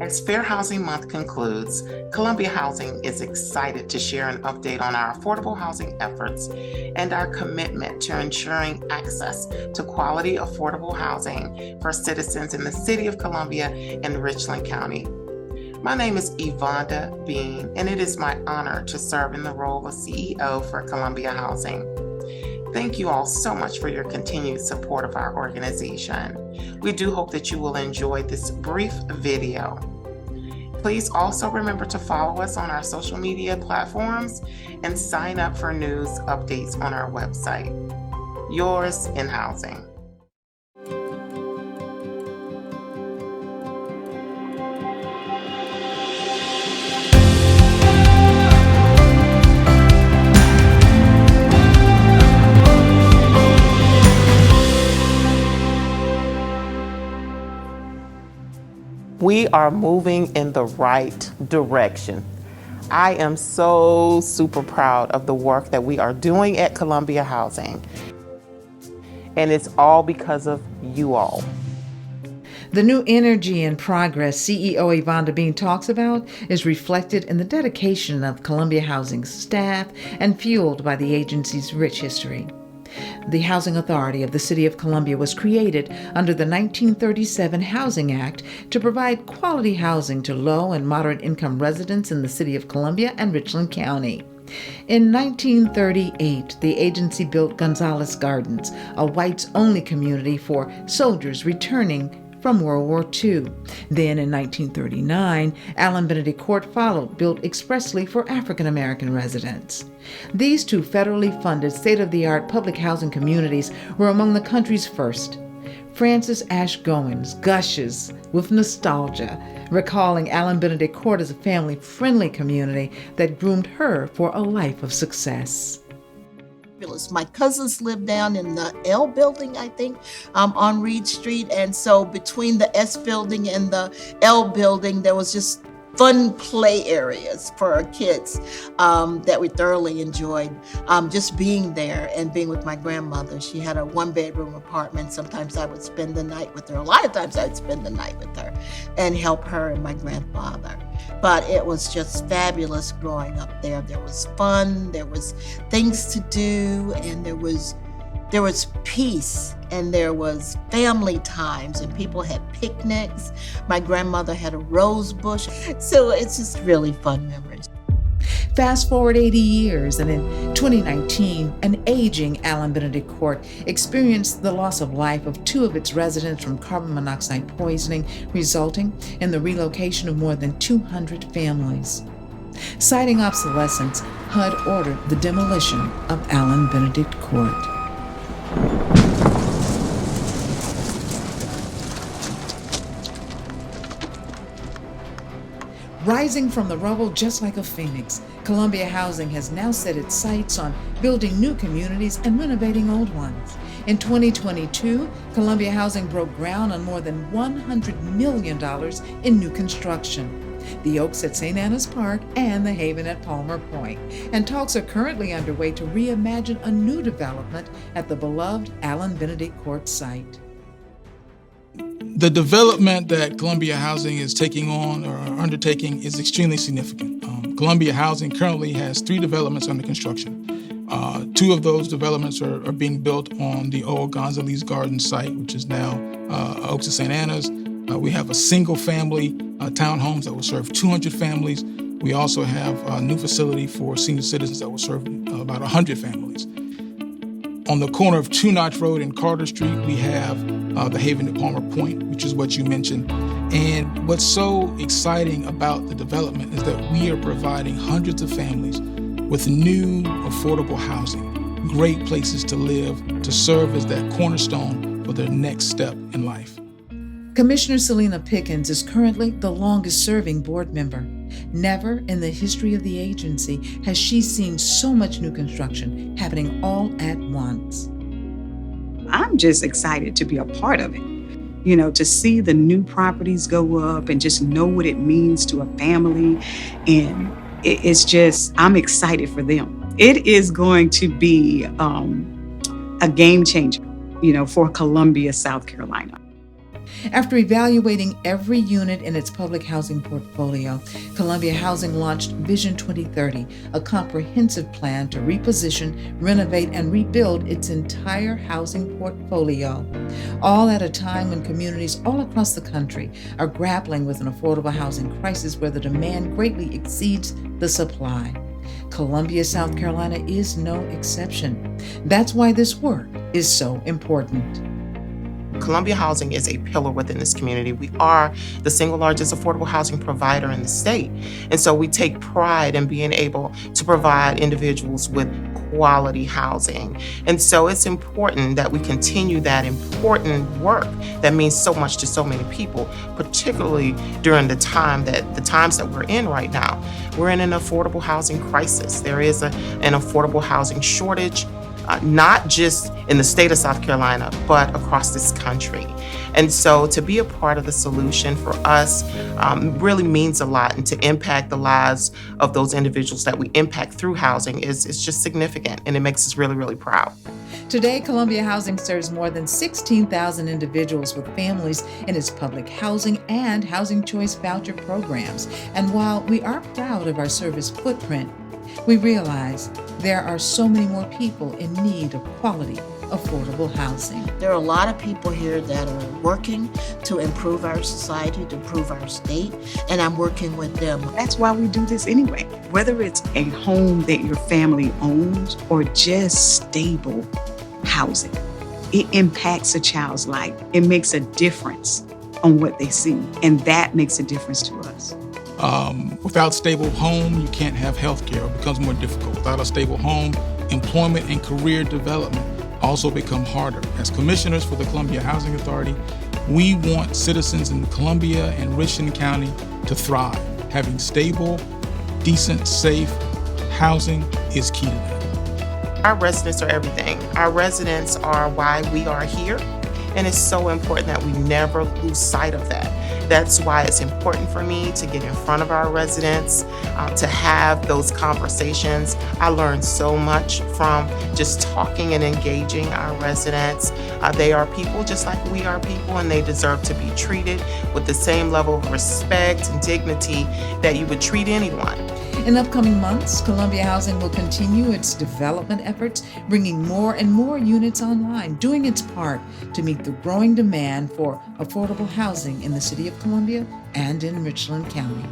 As Fair Housing Month concludes, Columbia Housing is excited to share an update on our affordable housing efforts and our commitment to ensuring access to quality, affordable housing for citizens in the City of Columbia and Richland County. My name is Yvonda Bean, and it is my honor to serve in the role of CEO for Columbia Housing. Thank you all so much for your continued support of our organization. We do hope that you will enjoy this brief video. Please also remember to follow us on our social media platforms and sign up for news updates on our website. Yours in Housing. We are moving in the right direction. I am so super proud of the work that we are doing at Columbia Housing. And it's all because of you all. The new energy and progress CEO Yvonda Bean talks about is reflected in the dedication of Columbia Housing's staff and fueled by the agency's rich history. The Housing Authority of the City of Columbia was created under the 1937 Housing Act to provide quality housing to low and moderate income residents in the City of Columbia and Richland County. In 1938, the agency built Gonzales Gardens, a whites-only community for soldiers returning from World War II. Then in 1939, Allen Benedict Court followed, built expressly for African American residents. These two federally funded state-of-the-art public housing communities were among the country's first. Frances Ash Goins gushes with nostalgia, recalling Allen Benedict Court as a family-friendly community that groomed her for a life of success. My cousins lived down in the L building, I think, on Reed Street. And so between the S building and the L building, there was just fun play areas for our kids that we thoroughly enjoyed just being there and being with my grandmother. She had a one-bedroom apartment. Sometimes I would spend the night with her. A lot of times I would spend the night with her and help her and my grandfather. But it was just fabulous growing up there. There was fun, there was things to do, and there was peace, and there was family times, and people had picnics. My grandmother had a rose bush. So it's just really fun memories. Fast forward 80 years, and in 2019, an aging Allen Benedict Court experienced the loss of life of two of its residents from carbon monoxide poisoning, resulting in the relocation of more than 200 families. Citing obsolescence, HUD ordered the demolition of Allen Benedict Court. Rising from the rubble just like a phoenix, Columbia Housing has now set its sights on building new communities and renovating old ones. In 2022, Columbia Housing broke ground on more than $100 million in new construction. The Oaks at St. Anna's Park and the Haven at Palmer Point. And talks are currently underway to reimagine a new development at the beloved Allen Benedict Court site. The development that Columbia Housing is taking on or undertaking is extremely significant. Columbia Housing currently has 3 developments under construction. 2 of those developments are being built on the old Gonzales Garden site, which is now Oaks of St. Anna's. We have a single-family townhomes that will serve 200 families. We also have a new facility for senior citizens that will serve about 100 families. On the corner of Two Notch Road and Carter Street, we have the Haven at Palmer Point, which is what you mentioned. And what's so exciting about the development is that we are providing hundreds of families with new, affordable housing, great places to live, to serve as that cornerstone for their next step in life. Commissioner Selena Pickens is currently the longest-serving board member. Never in the history of the agency has she seen so much new construction happening all at once. I'm just excited to be a part of it. You know, to see the new properties go up and just know what it means to a family. And it's just, I'm excited for them. It is going to be a game changer, you know, for Columbia, South Carolina. After evaluating every unit in its public housing portfolio, Columbia Housing launched Vision 2030, a comprehensive plan to reposition, renovate, and rebuild its entire housing portfolio, all at a time when communities all across the country are grappling with an affordable housing crisis where the demand greatly exceeds the supply. Columbia, South Carolina is no exception. That's why this work is so important. Columbia Housing is a pillar within this community. We are the single largest affordable housing provider in the state. And so we take pride in being able to provide individuals with quality housing. And so it's important that we continue that important work that means so much to so many people, particularly during the times that we're in right now. We're in an affordable housing crisis. There is an affordable housing shortage. Not just in the state of South Carolina, but across this country. And so to be a part of the solution for us really means a lot, and to impact the lives of those individuals that we impact through housing is just significant, and it makes us really, really proud. Today, Columbia Housing serves more than 16,000 individuals with families in its public housing and Housing Choice Voucher programs. And while we are proud of our service footprint, we realize there are so many more people in need of quality, affordable housing. There are a lot of people here that are working to improve our society, to improve our state, and I'm working with them. That's why we do this anyway. Whether it's a home that your family owns or just stable housing, it impacts a child's life. It makes a difference on what they see, and that makes a difference to us. Without stable home, you can't have health care. It becomes more difficult. Without a stable home, employment and career development also become harder. As commissioners for the Columbia Housing Authority, we want citizens in Columbia and Richland County to thrive. Having stable, decent, safe housing is key to that. Our residents are everything. Our residents are why we are here, and it's so important that we never lose sight of that. That's why it's important for me to get in front of our residents, to have those conversations. I learned so much from just talking and engaging our residents. They are people just like we are people, and they deserve to be treated with the same level of respect and dignity that you would treat anyone. In upcoming months, Columbia Housing will continue its development efforts, bringing more and more units online, doing its part to meet the growing demand for affordable housing in the city of Columbia and in Richland County.